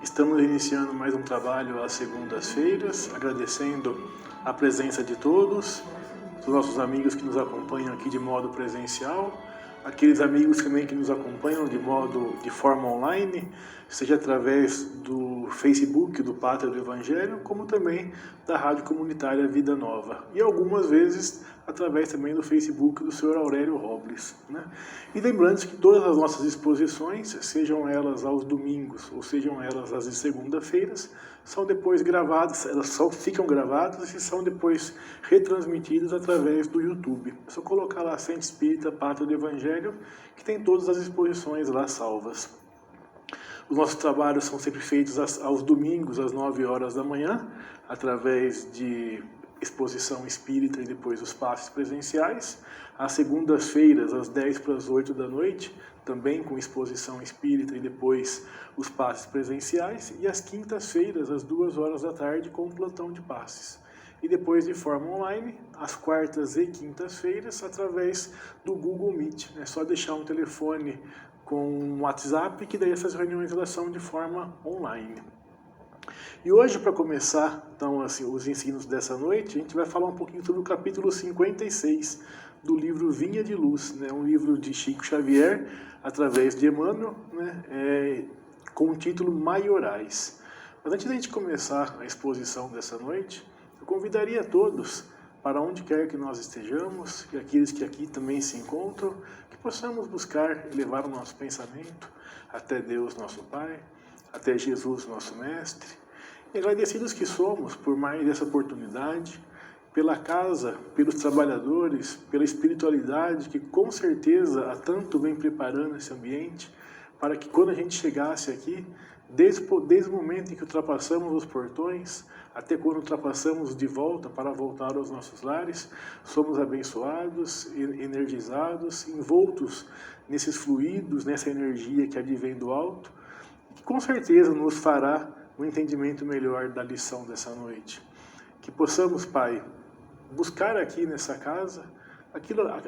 Estamos iniciando mais um trabalho às segundas-feiras, agradecendo a presença de todos, dos nossos amigos que nos acompanham aqui de modo presencial, aqueles amigos também que nos acompanham de forma online, seja através do Facebook do Pátria do Evangelho, como também da Rádio Comunitária Vida Nova. E algumas vezes através também do Facebook do Sr. Aurélio Robles, né? E lembrando que todas as nossas exposições, sejam elas aos domingos ou sejam elas às segunda-feiras, são depois gravadas, elas só ficam gravadas e são depois retransmitidas através do YouTube. É só colocar lá Centro Espírita Pátria do Evangelho, que tem todas as exposições lá salvas. Os nossos trabalhos são sempre feitos aos domingos, às 9 horas da manhã, através de exposição espírita e depois os passes presenciais. Às segundas-feiras, às 10 para as 8 da noite, também com exposição espírita e depois os passes presenciais. E às quintas-feiras, às 2 horas da tarde, com o plantão de passes. E depois de forma online, às quartas e quintas-feiras, através do Google Meet. É só deixar um telefone com um WhatsApp, que daí essas reuniões elas são de forma online. E hoje, para começar então, assim, os ensinos dessa noite, a gente vai falar um pouquinho sobre o capítulo 56 do livro Vinha de Luz, né? Um livro de Chico Xavier, através de Emmanuel, né? Com o título Maiorais. Mas antes da gente começar a exposição dessa noite, eu convidaria a todos, para onde quer que nós estejamos, e aqueles que aqui também se encontram, que possamos buscar elevar o nosso pensamento até Deus, nosso Pai, até Jesus, nosso Mestre, e agradecidos que somos por mais essa oportunidade, pela casa, pelos trabalhadores, pela espiritualidade que com certeza há tanto vem preparando esse ambiente, para que quando a gente chegasse aqui, desde o momento em que ultrapassamos os portões, até quando ultrapassamos de volta para voltar aos nossos lares, somos abençoados, energizados, envoltos nesses fluidos, nessa energia que advém do alto, que com certeza nos fará um entendimento melhor da lição dessa noite. Que possamos, Pai, buscar aqui nessa casa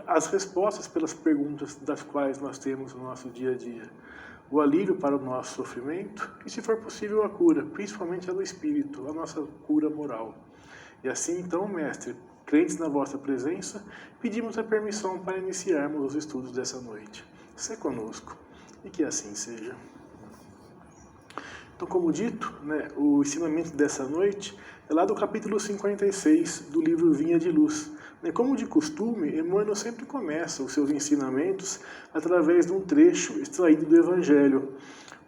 as respostas pelas perguntas das quais nós temos no nosso dia a dia, o alívio para o nosso sofrimento e, se for possível, a cura, principalmente a do espírito, a nossa cura moral. E assim, então, Mestre, crentes na vossa presença, pedimos a permissão para iniciarmos os estudos dessa noite. Sê conosco, e que assim seja. Então, como dito, né, o ensinamento dessa noite é lá do capítulo 56 do livro Vinha de Luz. Como de costume, Emmanuel sempre começa os seus ensinamentos através de um trecho extraído do Evangelho.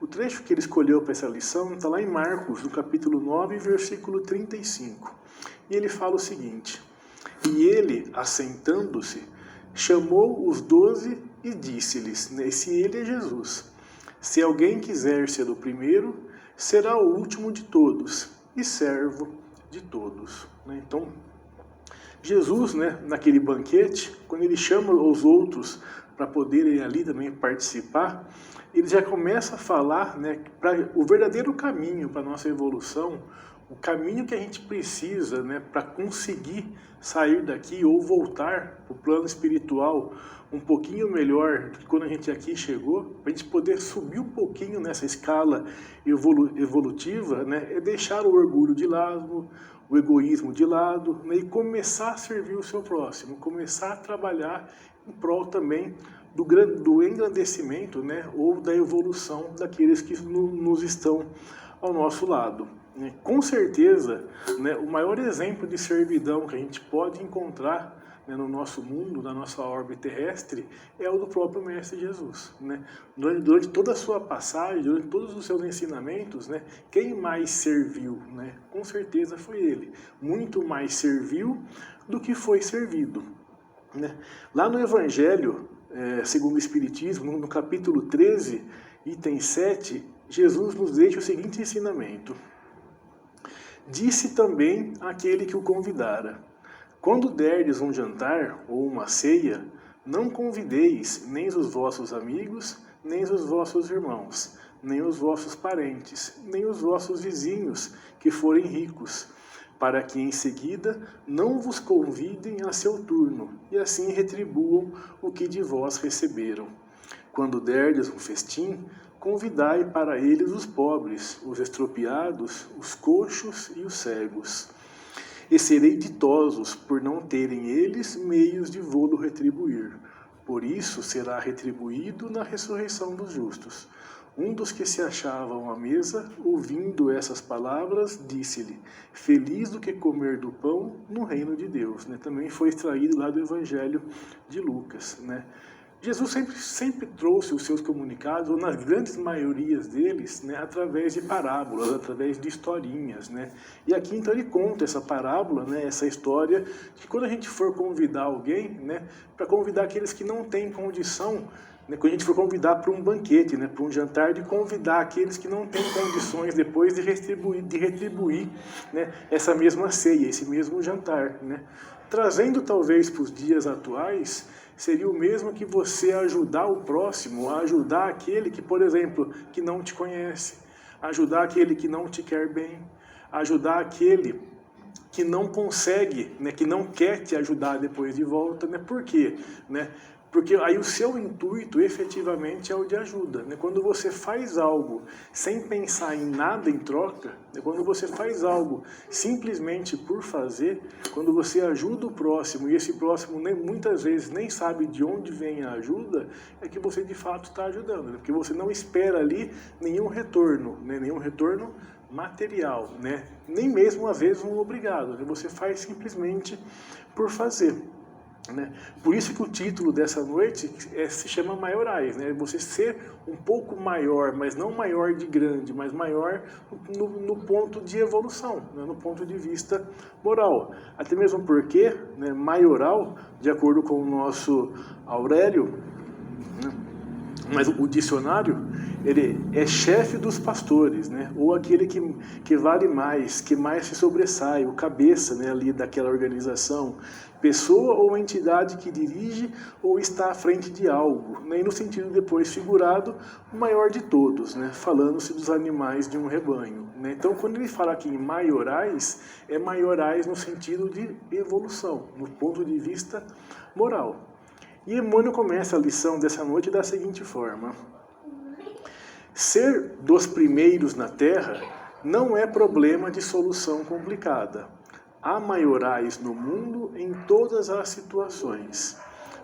O trecho que ele escolheu para essa lição está lá em Marcos, no capítulo 9, versículo 35. E ele fala o seguinte: E ele, assentando-se, chamou os 12 e disse-lhes, esse ele é Jesus: Se alguém quiser ser o primeiro, será o último de todos e servo de todos. Então, Jesus, naquele banquete, quando ele chama os outros para poderem ali também participar, ele já começa a falar, para o verdadeiro caminho para a nossa evolução, o caminho que a gente precisa, para conseguir sair daqui ou voltar para o plano espiritual um pouquinho melhor do que quando a gente aqui chegou, para a gente poder subir um pouquinho nessa escala evolutiva, é deixar o orgulho de lado, o egoísmo de lado, e começar a servir o seu próximo, começar a trabalhar em prol também do engrandecimento, ou da evolução daqueles que nos estão ao nosso lado. Com certeza, o maior exemplo de servidão que a gente pode encontrar no nosso mundo, na nossa órbita terrestre, é o do próprio Mestre Jesus. Durante toda a sua passagem, durante todos os seus ensinamentos, quem mais serviu? Com certeza foi ele. Muito mais serviu do que foi servido. Lá no Evangelho, segundo o Espiritismo, no capítulo 13, item 7, Jesus nos deixa o seguinte ensinamento: Disse também aquele que o convidara: Quando derdes um jantar ou uma ceia, não convideis nem os vossos amigos, nem os vossos irmãos, nem os vossos parentes, nem os vossos vizinhos, que forem ricos, para que em seguida não vos convidem a seu turno, e assim retribuam o que de vós receberam. Quando derdes um festim, convidai para eles os pobres, os estropiados, os coxos e os cegos. E serei ditosos por não terem eles meios de vô-lo retribuir. Por isso será retribuído na ressurreição dos justos. Um dos que se achavam à mesa, ouvindo essas palavras, disse-lhe: feliz do que comer do pão no reino de Deus. Também foi extraído lá do Evangelho de Lucas. Jesus sempre trouxe os seus comunicados, ou nas grandes maiorias deles, através de parábolas, através de historinhas. E aqui então ele conta essa parábola, essa história, que quando a gente for convidar alguém, para convidar aqueles que não têm condição, quando a gente for convidar para um banquete, para um jantar, de convidar aqueles que não têm condições depois de retribuir essa mesma ceia, esse mesmo jantar. Trazendo talvez para os dias atuais, seria o mesmo que você ajudar o próximo, ajudar aquele que, por exemplo, que não te conhece, ajudar aquele que não te quer bem, ajudar aquele que não consegue, que não quer te ajudar depois de volta. Por quê? Porque aí o seu intuito efetivamente é o de ajuda. Quando você faz algo sem pensar em nada em troca, quando você faz algo simplesmente por fazer, quando você ajuda o próximo, e esse próximo muitas vezes nem sabe de onde vem a ajuda, é que você de fato está ajudando. Porque você não espera ali nenhum retorno material, nem mesmo às vezes um obrigado. Você faz simplesmente por fazer. Por isso que o título dessa noite se chama Maiorais, você ser um pouco maior, mas não maior de grande, mas maior no ponto de evolução, no ponto de vista moral. Até mesmo porque, maioral, de acordo com o nosso Aurélio, mas o dicionário, ele é chefe dos pastores, ou aquele que vale mais, que mais se sobressai, o cabeça ali daquela organização, pessoa ou entidade que dirige ou está à frente de algo, e no sentido depois figurado, o maior de todos, falando-se dos animais de um rebanho. Então, quando ele fala aqui em maiorais, é maiorais no sentido de evolução, no ponto de vista moral. E Emmanuel começa a lição dessa noite da seguinte forma: ser dos primeiros na Terra não é problema de solução complicada. Há maiorais no mundo em todas as situações.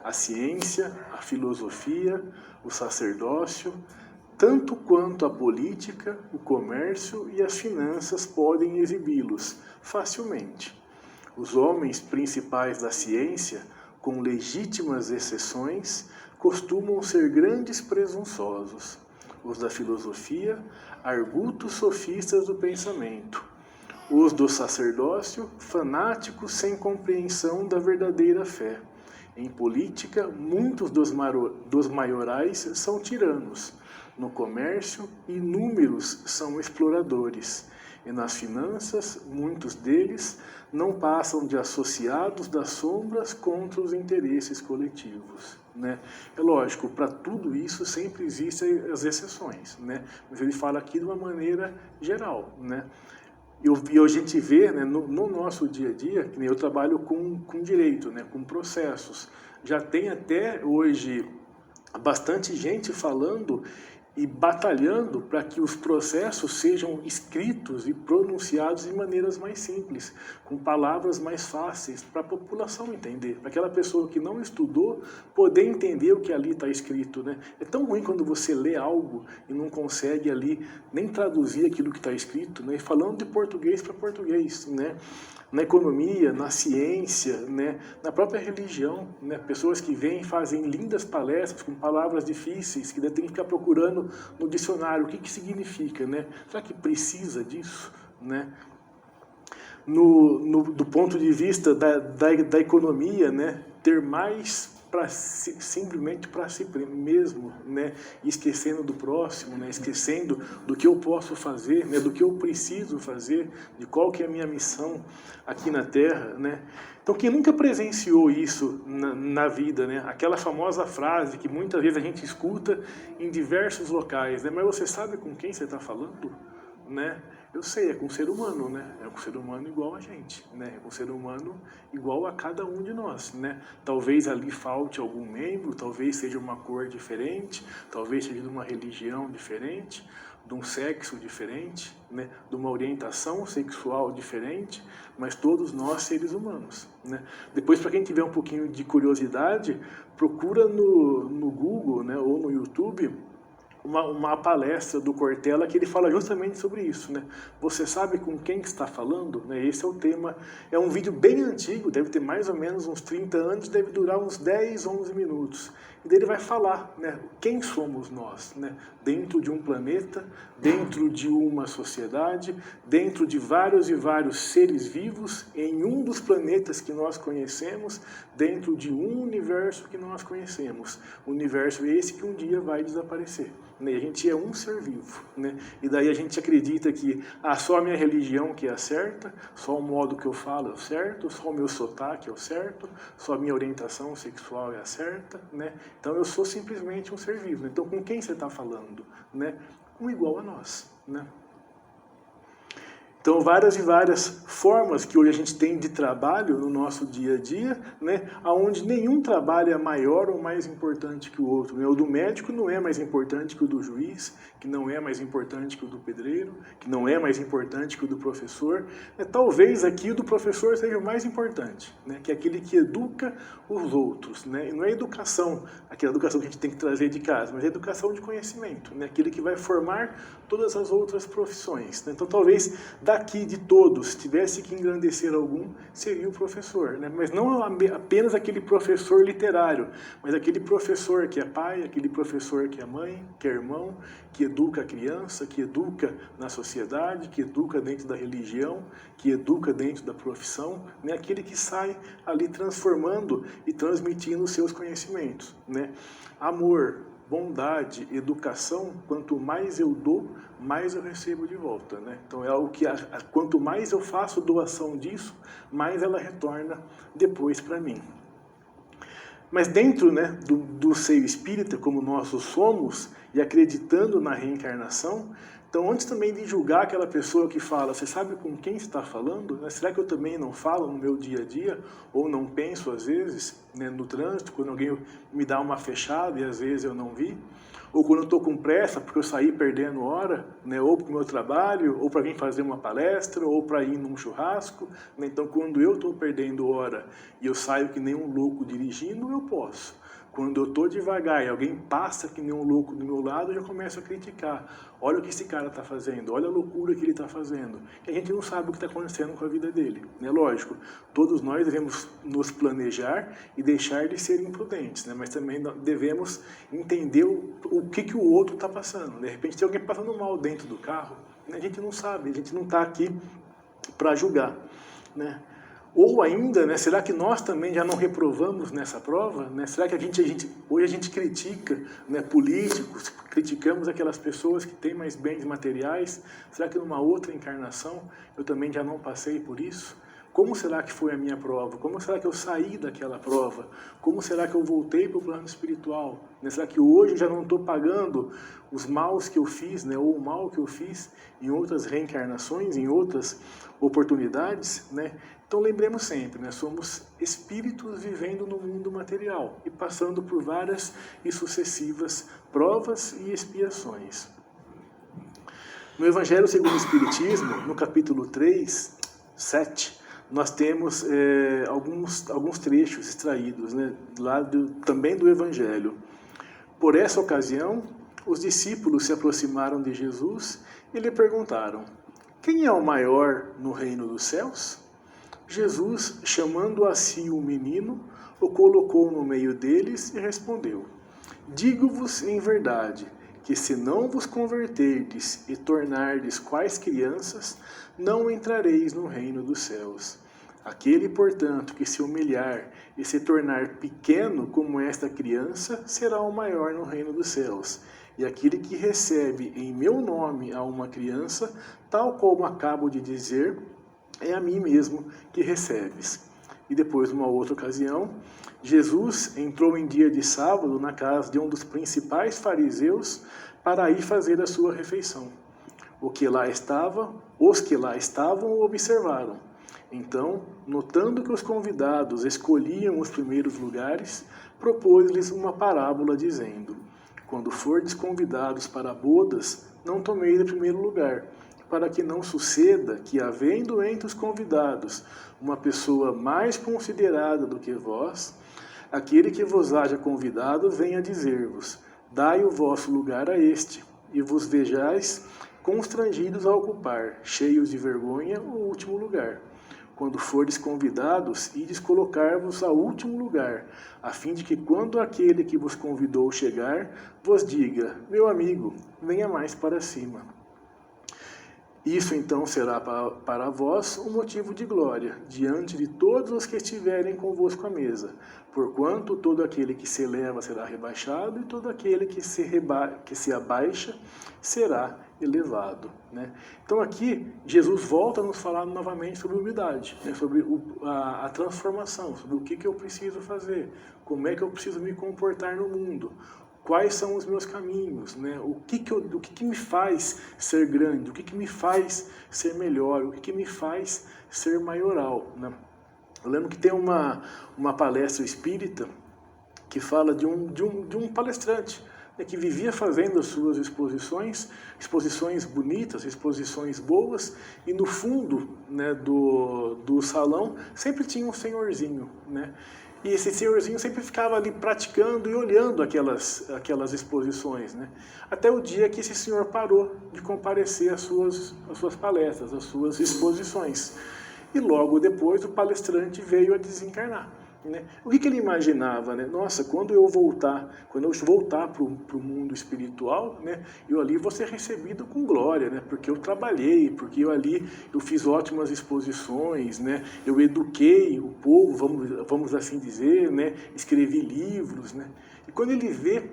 A ciência, a filosofia, o sacerdócio, tanto quanto a política, o comércio e as finanças podem exibi-los facilmente. Os homens principais da ciência, com legítimas exceções, costumam ser grandes presunçosos. Os da filosofia, argutos sofistas do pensamento. Os do sacerdócio, fanáticos sem compreensão da verdadeira fé. Em política, muitos dos maiorais são tiranos. No comércio, inúmeros são exploradores. E nas finanças, muitos deles não passam de associados das sombras contra os interesses coletivos. É lógico, para tudo isso sempre existem as exceções, mas ele fala aqui de uma maneira geral. E a gente vê no nosso dia a dia, que eu trabalho com direito, com processos. Já tem até hoje bastante gente falando e batalhando para que os processos sejam escritos e pronunciados de maneiras mais simples, com palavras mais fáceis para a população entender, para aquela pessoa que não estudou poder entender o que ali está escrito. É tão ruim quando você lê algo e não consegue ali nem traduzir aquilo que está escrito, e falando de português para português, na economia, na ciência, na própria religião, pessoas que vêm e fazem lindas palestras com palavras difíceis, que tem que ficar procurando no dicionário o que significa, será que precisa disso, do ponto de vista da economia, ter mais simplesmente para si mesmo, esquecendo do próximo, esquecendo do que eu posso fazer, do que eu preciso fazer, de qual que é a minha missão aqui na Terra. Então, quem nunca presenciou isso na vida, aquela famosa frase que muitas vezes a gente escuta em diversos locais, mas você sabe com quem você está falando? né? Eu sei, é com um ser humano, né? É um ser humano igual a gente, né? É um ser humano igual a cada um de nós, né? Talvez ali falte algum membro, talvez seja uma cor diferente, talvez seja de uma religião diferente, de um sexo diferente, né? De uma orientação sexual diferente, mas todos nós seres humanos, né? Depois, para quem tiver um pouquinho de curiosidade, procura no Google, né? Ou no YouTube, uma palestra do Cortella que ele fala justamente sobre isso, né? Você sabe com quem está falando? Né? Esse é o tema. É um vídeo bem antigo, deve ter mais ou menos uns 30 anos, deve durar uns 10, 11 minutos. E daí ele vai falar, né? Quem somos nós, né? Dentro de um planeta, dentro de uma sociedade, dentro de vários e vários seres vivos, em um dos planetas que nós conhecemos, dentro de um universo que nós conhecemos. O universo esse que um dia vai desaparecer. A gente é um ser vivo, né? E daí a gente acredita que só a minha religião que é a certa, só o modo que eu falo é o certo, só o meu sotaque é o certo, só a minha orientação sexual é a certa, né? Então eu sou simplesmente um ser vivo. Então com quem você está falando, né? Com igual a nós, né? Então, várias e várias formas que hoje a gente tem de trabalho no nosso dia a dia, né, onde nenhum trabalho é maior ou mais importante que o outro. Né? O do médico não é mais importante que o do juiz, que não é mais importante que o do pedreiro, que não é mais importante que o do professor. Talvez aqui o do professor seja o mais importante, né, que é aquele que educa os outros. Né? E não é educação, aquela educação que a gente tem que trazer de casa, mas é educação de conhecimento, né? Aquele que vai formar todas as outras profissões. Né? Então, talvez daqui de todos, tivesse que engrandecer algum, seria o professor, né? Mas não apenas aquele professor literário, mas aquele professor que é pai, aquele professor que é mãe, que é irmão, que educa a criança, que educa na sociedade, que educa dentro da religião, que educa dentro da profissão, né? Aquele que sai ali transformando e transmitindo os seus conhecimentos, né? Amor, bondade, educação, quanto mais eu dou, mais eu recebo de volta, né? Então é algo que quanto mais eu faço doação disso, mais ela retorna depois para mim. Mas dentro, né, do seio espírita, como nós somos, e acreditando na reencarnação, então antes também de julgar aquela pessoa que fala, você sabe com quem está falando? Né? Será que eu também não falo no meu dia a dia? Ou não penso às vezes, né, no trânsito, quando alguém me dá uma fechada e às vezes eu não vi? Ou quando eu estou com pressa porque eu saí perdendo hora, né, ou para o meu trabalho, ou para vir fazer uma palestra, ou para ir num churrasco. Né? Então quando eu estou perdendo hora e eu saio que nem um louco dirigindo, eu posso. Quando eu estou devagar e alguém passa que nem um louco do meu lado, eu já começo a criticar. Olha o que esse cara está fazendo, olha a loucura que ele está fazendo. E a gente não sabe o que está acontecendo com a vida dele. Né? Lógico, todos nós devemos nos planejar e deixar de ser imprudentes, né? Mas também devemos entender o que o outro está passando. De repente tem alguém passando mal dentro do carro, né? A gente não sabe, a gente não está aqui para julgar, né? Ou ainda, né, será que nós também já não reprovamos nessa prova? Né? Será que hoje a gente critica, né, políticos, criticamos aquelas pessoas que têm mais bens materiais? Será que numa outra encarnação eu também já não passei por isso? Como será que foi a minha prova? Como será que eu saí daquela prova? Como será que eu voltei para o plano espiritual? Né? Será que hoje eu já não estou pagando os maus que eu fiz, né, ou o mal que eu fiz em outras reencarnações, em outras oportunidades? Né? Então lembremos sempre, né, somos espíritos vivendo no mundo material e passando por várias e sucessivas provas e expiações. No Evangelho segundo o Espiritismo, no capítulo 3, 7, nós temos alguns trechos extraídos, né, também do Evangelho. Por essa ocasião, os discípulos se aproximaram de Jesus e lhe perguntaram: quem é o maior no reino dos céus? Jesus, chamando a si o menino, o colocou no meio deles e respondeu: digo-vos em verdade, que se não vos converterdes e tornardes quais crianças, não entrareis no reino dos céus. Aquele, portanto, que se humilhar e se tornar pequeno como esta criança, será o maior no reino dos céus. E aquele que recebe em meu nome a uma criança, tal como acabo de dizer, é a mim mesmo que recebes. E depois, numa outra ocasião, Jesus entrou em dia de sábado na casa de um dos principais fariseus para ir fazer a sua refeição. Os que lá estavam o observaram. Então, notando que os convidados escolhiam os primeiros lugares, propôs-lhes uma parábola dizendo: quando fordes convidados para bodas, não tomeis o primeiro lugar, para que não suceda que, havendo entre os convidados uma pessoa mais considerada do que vós, aquele que vos haja convidado venha dizer-vos: dai o vosso lugar a este, e vos vejais constrangidos a ocupar, cheios de vergonha, o último lugar. Quando fordes convidados, ides colocar-vos ao último lugar, a fim de que, quando aquele que vos convidou chegar, vos diga: meu amigo, venha mais para cima. Isso então será para vós um motivo de glória, diante de todos os que estiverem convosco à mesa. Porquanto todo aquele que se eleva será rebaixado, e todo aquele que se abaixa será elevado. Né? Então aqui, Jesus volta a nos falar novamente sobre humildade, né? Sobre a transformação, sobre o que eu preciso fazer, como é que eu preciso me comportar no mundo. Quais são os meus caminhos, né? O que me faz ser grande, o que me faz ser melhor, o que me faz ser maioral, né? Eu lembro que tem uma palestra espírita que fala de um palestrante, né, que vivia fazendo as suas exposições bonitas, exposições boas, e no fundo, né, do salão sempre tinha um senhorzinho, né? E esse senhorzinho sempre ficava ali praticando e olhando aquelas exposições, né? Até o dia que esse senhor parou de comparecer às suas palestras, às suas exposições. E logo depois o palestrante veio a desencarnar. Né? O que ele imaginava? Né? Nossa, quando eu voltar para o mundo espiritual, né, eu ali vou ser recebido com glória, né? Porque eu trabalhei, porque eu fiz ótimas exposições, né? Eu eduquei o povo, vamos assim dizer, né? Escrevi livros. Né? E quando ele vê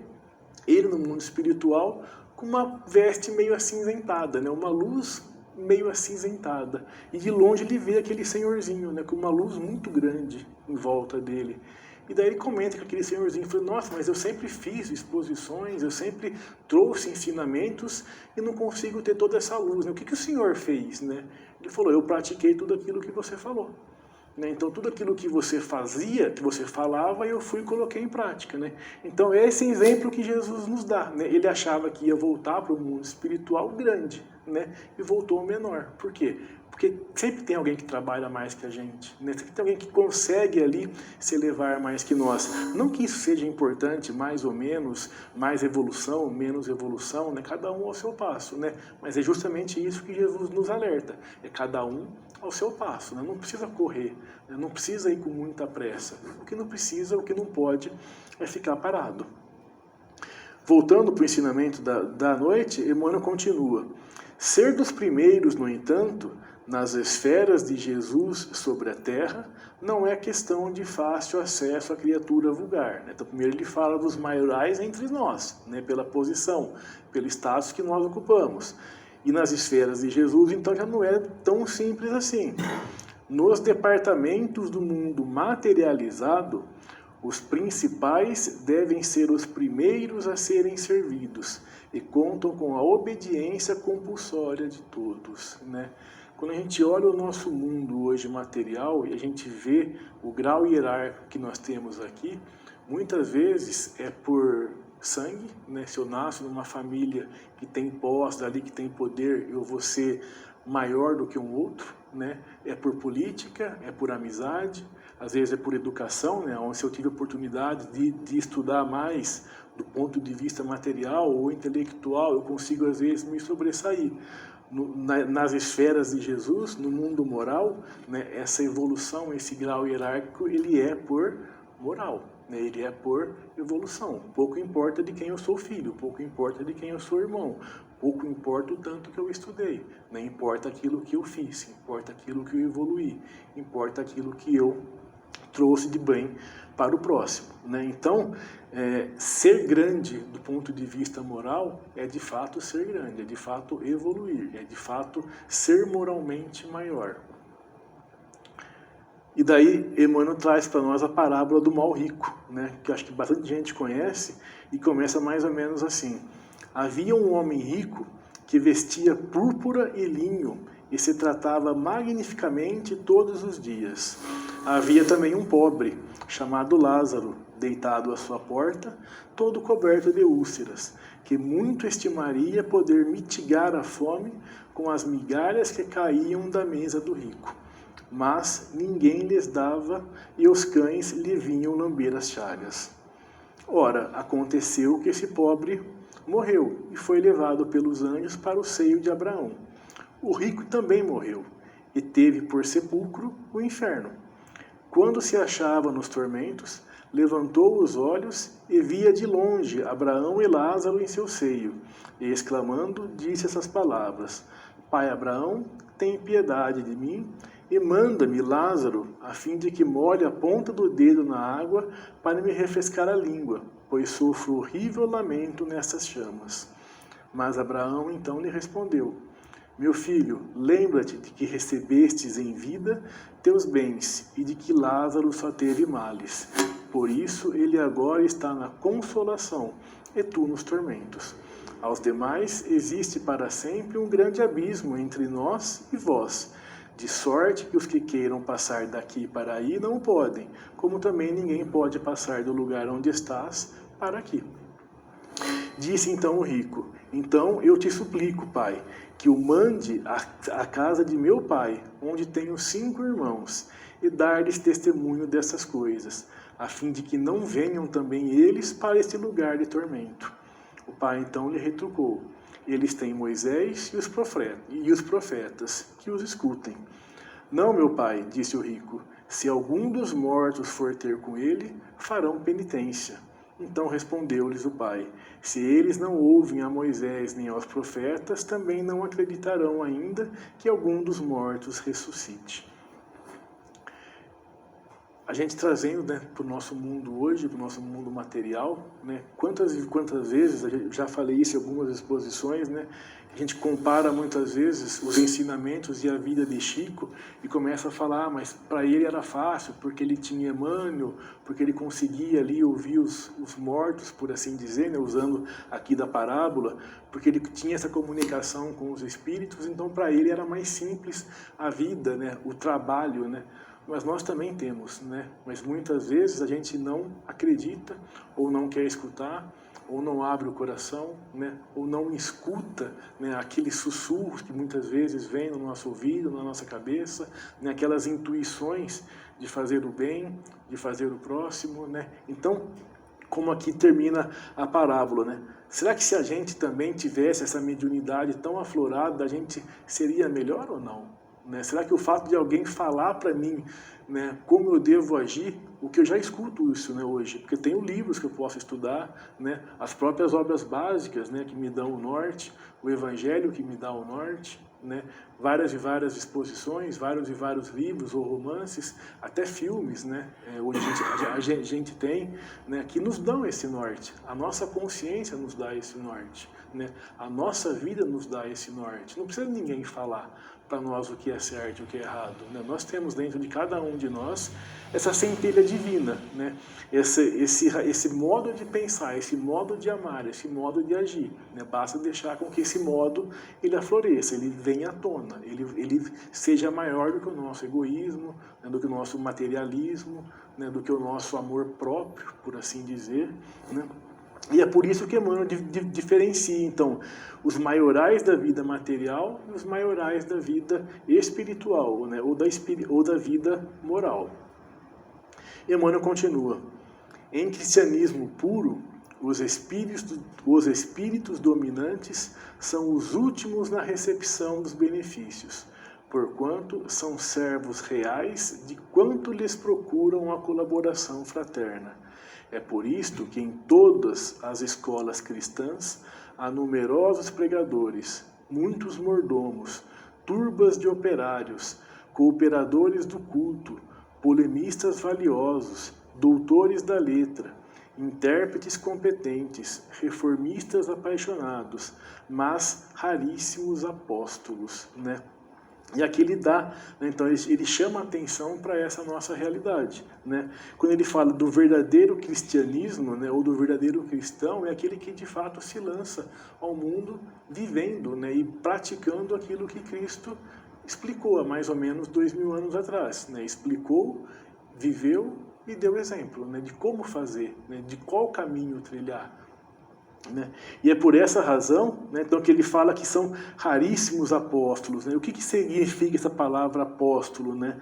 ele no mundo espiritual com uma veste meio acinzentada, né? Uma luz meio acinzentada, e de longe ele vê aquele senhorzinho, né, com uma luz muito grande em volta dele. E daí ele comenta que aquele senhorzinho falou: nossa, mas eu sempre fiz exposições, eu sempre trouxe ensinamentos e não consigo ter toda essa luz, né? O que o senhor fez? Né? Ele falou: eu pratiquei tudo aquilo que você falou. Né? Então tudo aquilo que você fazia, que você falava, eu fui e coloquei em prática. Né? Então é esse exemplo que Jesus nos dá. Né? Ele achava que ia voltar para o mundo espiritual grande, né? E voltou menor. Por quê? Porque sempre tem alguém que trabalha mais que a gente, né? Sempre tem alguém que consegue ali se elevar mais que nós. Não que isso seja importante, mais ou menos, mais evolução, menos evolução, né? Cada um ao seu passo, né? Mas é justamente isso que Jesus nos alerta. É cada um ao seu passo, né? Não precisa correr, né? Não precisa ir com muita pressa. O que não precisa, o que não pode, é ficar parado. Voltando para o ensinamento da noite, Emmanuel continua: ser dos primeiros, no entanto, nas esferas de Jesus sobre a terra, não é questão de fácil acesso à criatura vulgar. Né? Então, primeiro ele fala dos maiorais entre nós, né? Pela posição, pelo status que nós ocupamos. E nas esferas de Jesus, então, já não é tão simples assim. Nos departamentos do mundo materializado, os principais devem ser os primeiros a serem servidos e contam com a obediência compulsória de todos. Né? Quando a gente olha o nosso mundo hoje material e a gente vê o grau hierárquico que nós temos aqui, muitas vezes é por sangue, né? Se eu nasço numa família que tem posse, ali que tem poder, eu vou ser maior do que um outro, né? É por política, é por amizade, às vezes é por educação, né? Onde se eu tive a oportunidade de estudar mais do ponto de vista material ou intelectual, eu consigo às vezes me sobressair. Nas esferas de Jesus, no mundo moral, né? Essa evolução, esse grau hierárquico, ele é por moral. Ele é por evolução. Pouco importa de quem eu sou filho, pouco importa de quem eu sou irmão, pouco importa o tanto que eu estudei, não importa aquilo que eu fiz, importa aquilo que eu evoluí, importa aquilo que eu trouxe de bem para o próximo. Né? Então, ser grande do ponto de vista moral é de fato ser grande, é de fato evoluir, é de fato ser moralmente maior. E daí Emmanuel traz para nós a parábola do mal rico, né? Que eu acho que bastante gente conhece, e começa mais ou menos assim: havia um homem rico que vestia púrpura e linho e se tratava magnificamente todos os dias. Havia também um pobre, chamado Lázaro, deitado à sua porta, todo coberto de úlceras, que muito estimaria poder mitigar a fome com as migalhas que caíam da mesa do rico. Mas ninguém lhes dava, e os cães lhe vinham lamber as chagas. Ora, aconteceu que esse pobre morreu e foi levado pelos anjos para o seio de Abraão. O rico também morreu e teve por sepulcro o inferno. Quando se achava nos tormentos, levantou os olhos e via de longe Abraão e Lázaro em seu seio, e exclamando, disse essas palavras: Pai Abraão, tem piedade de mim, e manda-me Lázaro, a fim de que molhe a ponta do dedo na água para me refrescar a língua, pois sofro horrível lamento nessas chamas. Mas Abraão então lhe respondeu: Meu filho, lembra-te de que recebestes em vida teus bens e de que Lázaro só teve males. Por isso ele agora está na consolação e tu nos tormentos. Aos demais existe para sempre um grande abismo entre nós e vós, de sorte que os que queiram passar daqui para aí não podem, como também ninguém pode passar do lugar onde estás para aqui. Disse então o rico: Então eu te suplico, pai, que o mande à casa de meu pai, onde tenho 5 irmãos, e dar-lhes testemunho dessas coisas, a fim de que não venham também eles para este lugar de tormento. O pai então lhe retrucou: Eles têm Moisés e os profetas, que os escutem. Não, meu pai, disse o rico, se algum dos mortos for ter com ele, farão penitência. Então respondeu-lhes o pai: Se eles não ouvem a Moisés nem aos profetas, também não acreditarão ainda que algum dos mortos ressuscite. A gente trazendo, né, para o nosso mundo hoje, para o nosso mundo material, né, quantas vezes, eu já falei isso em algumas exposições, né, a gente compara muitas vezes os ensinamentos e a vida de Chico e começa a falar, mas para ele era fácil, porque ele tinha Emmanuel, porque ele conseguia ali ouvir os mortos, por assim dizer, né, usando aqui da parábola, porque ele tinha essa comunicação com os espíritos, então para ele era mais simples a vida, né, o trabalho, né. Mas nós também temos, né? Mas muitas vezes a gente não acredita, ou não quer escutar, ou não abre o coração, né? Ou não escuta, né, aqueles sussurros que muitas vezes vêm no nosso ouvido, na nossa cabeça, né, aquelas intuições de fazer o bem, de fazer o próximo, né? Então, como aqui termina a parábola, né? Será que se a gente também tivesse essa mediunidade tão aflorada, a gente seria melhor ou não? Né? Será que o fato de alguém falar para mim, né, como eu devo agir, o que eu já escuto isso, né, hoje, porque tenho livros que eu posso estudar, né, as próprias obras básicas, né, que me dão o norte, o Evangelho que me dá o norte, né, várias e várias exposições, vários e vários livros ou romances, até filmes, né, onde a gente tem, né, que nos dão esse norte. A nossa consciência nos dá esse norte, né, a nossa vida nos dá esse norte. Não precisa ninguém falar para nós o que é certo e o que é errado, né? Nós temos dentro de cada um de nós essa centelha divina, né? Esse modo de pensar, esse modo de amar, esse modo de agir, né? Basta deixar com que esse modo ele afloreça, ele venha à tona, ele seja maior do que o nosso egoísmo, né? Do que o nosso materialismo, né? Do que o nosso amor próprio, por assim dizer, né? E é por isso que Emmanuel diferencia, então, os maiorais da vida material e os maiorais da vida espiritual, né? ou da vida moral. Emmanuel continua: em cristianismo puro, os espíritos dominantes são os últimos na recepção dos benefícios, porquanto são servos reais de quanto lhes procuram a colaboração fraterna. É por isto que em todas as escolas cristãs há numerosos pregadores, muitos mordomos, turbas de operários, cooperadores do culto, polemistas valiosos, doutores da letra, intérpretes competentes, reformistas apaixonados, mas raríssimos apóstolos, né? E aqui ele dá, né? Então ele chama atenção para essa nossa realidade, né? Quando ele fala do verdadeiro cristianismo, né, ou do verdadeiro cristão, é aquele que de fato se lança ao mundo vivendo, né, e praticando aquilo que Cristo explicou há mais ou menos 2000 anos atrás, né? Explicou, viveu e deu exemplo, né, de como fazer, né, de qual caminho trilhar. Né? E é por essa razão, né, então, que ele fala que são raríssimos apóstolos. Né? O que significa essa palavra apóstolo? Né?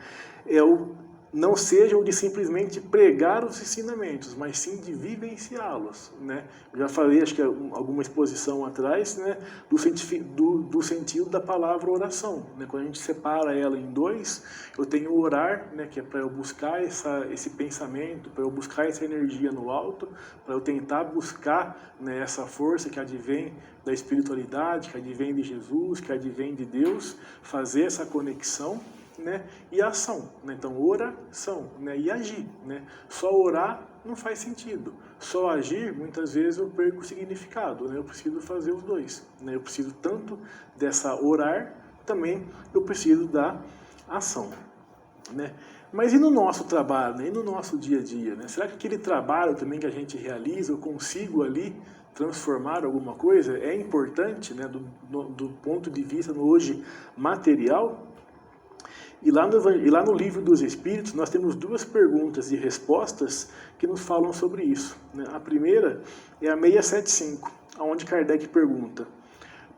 É o não seja o de simplesmente pregar os ensinamentos, mas sim de vivenciá-los. Né? Eu já falei, acho que alguma exposição atrás, né, do sentido da palavra oração. Né? Quando a gente separa ela em dois, eu tenho o orar, né, que é para eu buscar esse pensamento, para eu buscar essa energia no alto, para eu tentar buscar, né, essa força que advém da espiritualidade, que advém de Jesus, que advém de Deus, fazer essa conexão. Né, e a ação, né? Então oração, né, e agir, né? Só orar não faz sentido, só agir muitas vezes eu perco o significado, né? Eu preciso fazer os dois, né? Eu preciso tanto dessa orar, também eu preciso da ação, né? Mas e no nosso trabalho, né? E no nosso dia a dia, né? Será que aquele trabalho também que a gente realiza, eu consigo ali transformar alguma coisa? É importante, né, do ponto de vista no hoje material? E lá no Livro dos Espíritos, nós temos duas perguntas e respostas que nos falam sobre isso. Né? A primeira é a 675, onde Kardec pergunta: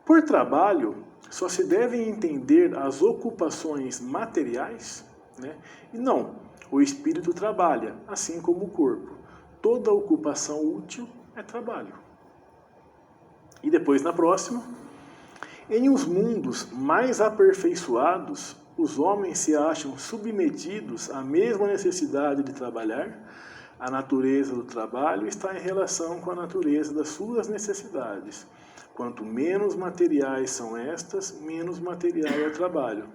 por trabalho, só se devem entender as ocupações materiais? Né? E não, o espírito trabalha, assim como o corpo. Toda ocupação útil é trabalho. E depois, na próxima: em os mundos mais aperfeiçoados, os homens se acham submetidos à mesma necessidade de trabalhar. A natureza do trabalho está em relação com a natureza das suas necessidades. Quanto menos materiais são estas, menos material é o trabalho.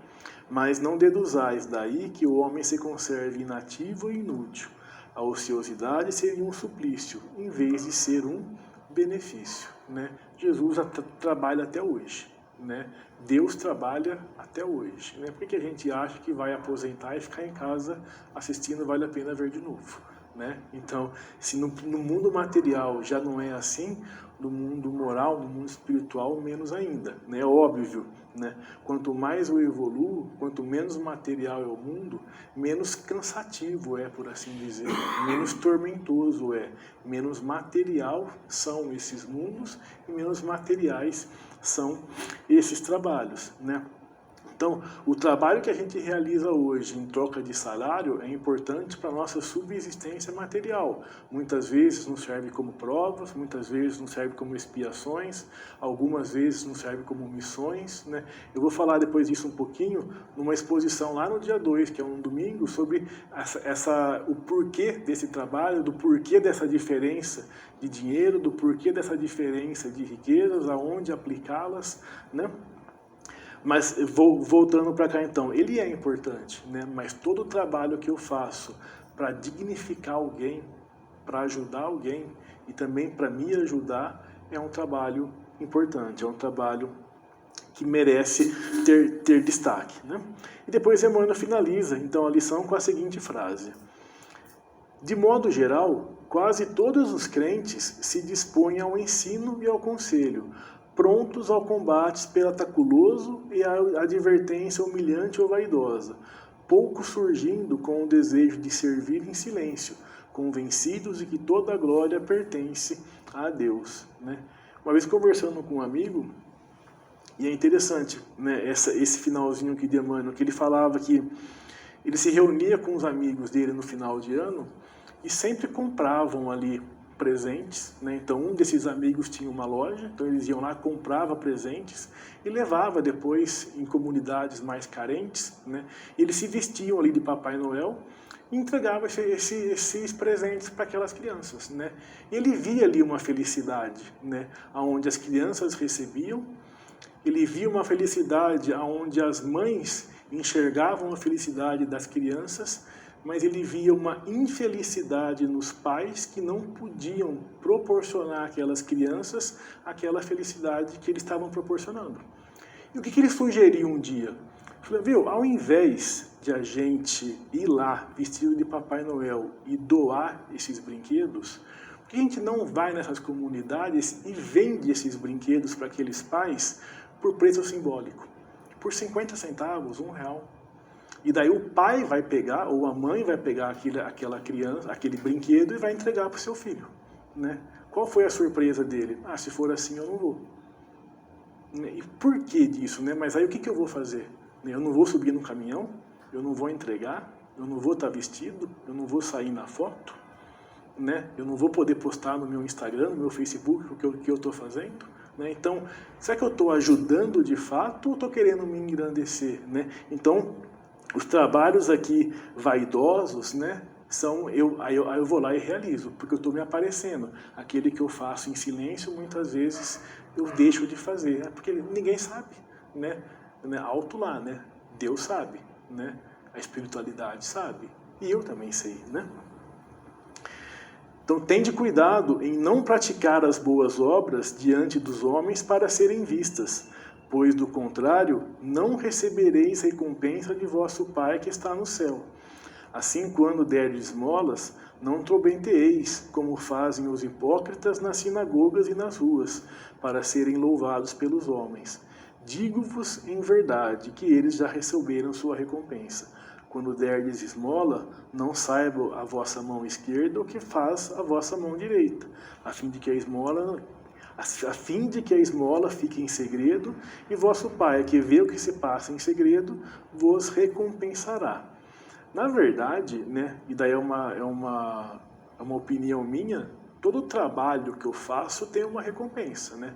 Mas não deduzais daí que o homem se conserve inativo e inútil. A ociosidade seria um suplício, em vez de ser um benefício. Né? Jesus trabalha até hoje. Né? Deus trabalha até hoje. Né? Por que a gente acha que vai aposentar e ficar em casa assistindo vale a pena ver de novo? Né? Então, se no mundo material já não é assim, no mundo moral, no mundo espiritual, menos ainda. Né? É óbvio, né? Quanto mais eu evoluo, quanto menos material é o mundo, menos cansativo é, por assim dizer, menos tormentoso é, menos material são esses mundos e menos materiais são esses trabalhos, né? Então, o trabalho que a gente realiza hoje em troca de salário é importante para a nossa subsistência material. Muitas vezes nos serve como provas, muitas vezes nos serve como expiações, algumas vezes nos serve como missões. Né? Eu vou falar depois disso um pouquinho numa exposição lá no dia 2, que é um domingo, sobre o porquê desse trabalho, do porquê dessa diferença de dinheiro, do porquê dessa diferença de riquezas, aonde aplicá-las, né? Mas voltando para cá então, ele é importante, né? Mas todo o trabalho que eu faço para dignificar alguém, para ajudar alguém e também para me ajudar, é um trabalho importante, é um trabalho que merece ter destaque, né? E depois Emmanuel finaliza então a lição com a seguinte frase: de modo geral, quase todos os crentes se dispõem ao ensino e ao conselho, prontos ao combate espetaculoso e à advertência humilhante ou vaidosa, poucos surgindo com o desejo de servir em silêncio, convencidos de que toda a glória pertence a Deus. Né? Uma vez conversando com um amigo, e é interessante, né, esse finalzinho aqui de Emmanuel, que ele falava que ele se reunia com os amigos dele no final de ano e sempre compravam ali presentes, né? Então um desses amigos tinha uma loja, então eles iam lá, comprava presentes e levava depois em comunidades mais carentes, né? E eles se vestiam ali de Papai Noel e entregava esses presentes para aquelas crianças, né? E ele via ali uma felicidade, né? Onde as crianças recebiam, ele via uma felicidade onde as mães enxergavam a felicidade das crianças, mas ele via uma infelicidade nos pais que não podiam proporcionar àquelas crianças aquela felicidade que eles estavam proporcionando. E o que ele sugeriu um dia? Viu? Ao invés de a gente ir lá vestido de Papai Noel e doar esses brinquedos, por que a gente não vai nessas comunidades e vende esses brinquedos para aqueles pais por preço simbólico? Por 50 centavos, R$1. E daí o pai vai pegar, ou a mãe vai pegar aquela criança, aquele brinquedo e vai entregar para o seu filho, né? Qual foi a surpresa dele? Ah, se for assim eu não vou. E por que disso, né? Mas aí o que eu vou fazer? Eu não vou subir no caminhão, eu não vou entregar, eu não vou estar vestido, eu não vou sair na foto, né? Eu não vou poder postar no meu Instagram, no meu Facebook o que eu estou fazendo, né? Então, será que eu estou ajudando de fato ou estou querendo me engrandecer, né? Então, os trabalhos aqui vaidosos, né? Aí eu vou lá e realizo, porque eu estou me aparecendo. Aquele que eu faço em silêncio, muitas vezes eu deixo de fazer, porque ninguém sabe, né? Alto lá, né? Deus sabe, né? A espiritualidade sabe, e eu também sei, né? Então, tende cuidado em não praticar as boas obras diante dos homens para serem vistas, pois, do contrário, não recebereis recompensa de vosso Pai que está no céu. Assim, quando derdes esmolas, não trobenteeis, como fazem os hipócritas nas sinagogas e nas ruas, para serem louvados pelos homens. Digo-vos em verdade que eles já receberam sua recompensa. Quando derdes esmola, não saiba a vossa mão esquerda o que faz a vossa mão direita, a fim de que a esmola fique em segredo, e vosso Pai, que vê o que se passa em segredo, vos recompensará. Na verdade, né, e daí é uma opinião minha, todo trabalho que eu faço tem uma recompensa, né?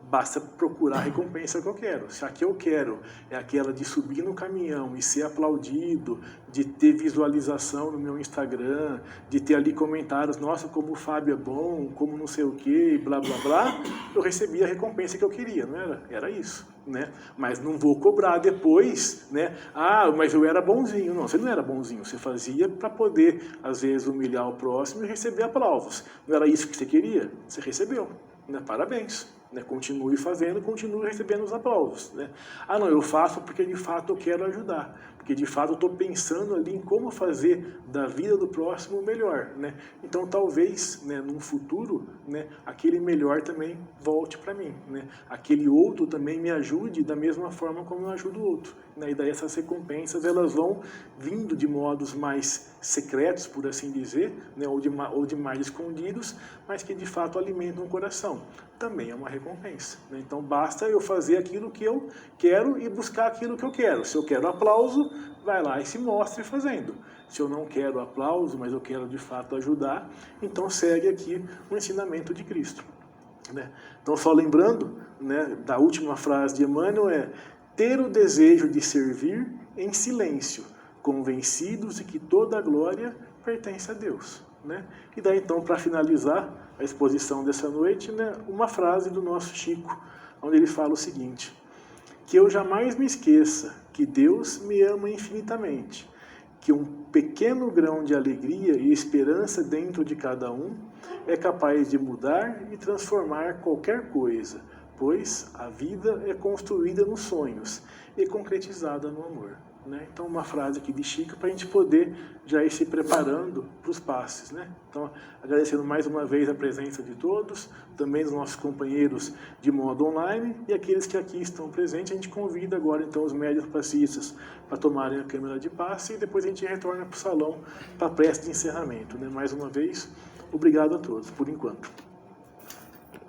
Basta procurar a recompensa que eu quero. Se a que eu quero é aquela de subir no caminhão e ser aplaudido, de ter visualização no meu Instagram, de ter ali comentários, nossa, como o Fábio é bom, como não sei o que, blá, blá, blá, eu recebi a recompensa que eu queria, não era? Era isso, né? Mas não vou cobrar depois, né? Ah, mas eu era bonzinho. Não, você não era bonzinho, você fazia para poder, às vezes, humilhar o próximo e receber aplausos. Não era isso que você queria? Você recebeu, né? Parabéns. Né, continue fazendo, continue recebendo os aplausos, né? Ah, não, eu faço porque de fato eu quero ajudar, porque de fato eu estou pensando ali em como fazer da vida do próximo melhor, né? Então talvez, né, num futuro, né, aquele melhor também volte para mim, né? Aquele outro também me ajude da mesma forma como eu ajudo o outro, né? E daí essas recompensas elas vão vindo de modos mais secretos, por assim dizer, né, ou de mais escondidos, mas que de fato alimentam o coração. Também é uma recompensa, né? Então basta eu fazer aquilo que eu quero e buscar aquilo que eu quero. Se eu quero aplauso, vai lá e se mostre fazendo. Se eu não quero aplauso, mas eu quero de fato ajudar, então segue aqui o ensinamento de Cristo, né? Então só lembrando, né, da última frase de Emmanuel ter o desejo de servir em silêncio, convencidos de que toda a glória pertence a Deus, né? E daí então, para finalizar a exposição dessa noite, né, uma frase do nosso Chico, onde ele fala o seguinte: que eu jamais me esqueça que Deus me ama infinitamente, que um pequeno grão de alegria e esperança dentro de cada um é capaz de mudar e transformar qualquer coisa, pois a vida é construída nos sonhos e concretizada no amor, né? Então, uma frase aqui de Chico para a gente poder já ir se preparando para os passes, né? Então, agradecendo mais uma vez a presença de todos, também dos nossos companheiros de modo online e aqueles que aqui estão presentes. A gente convida agora então os médios passistas para tomarem a câmera de passe e depois a gente retorna para o salão para a prece de encerramento, né? Mais uma vez, obrigado a todos, por enquanto.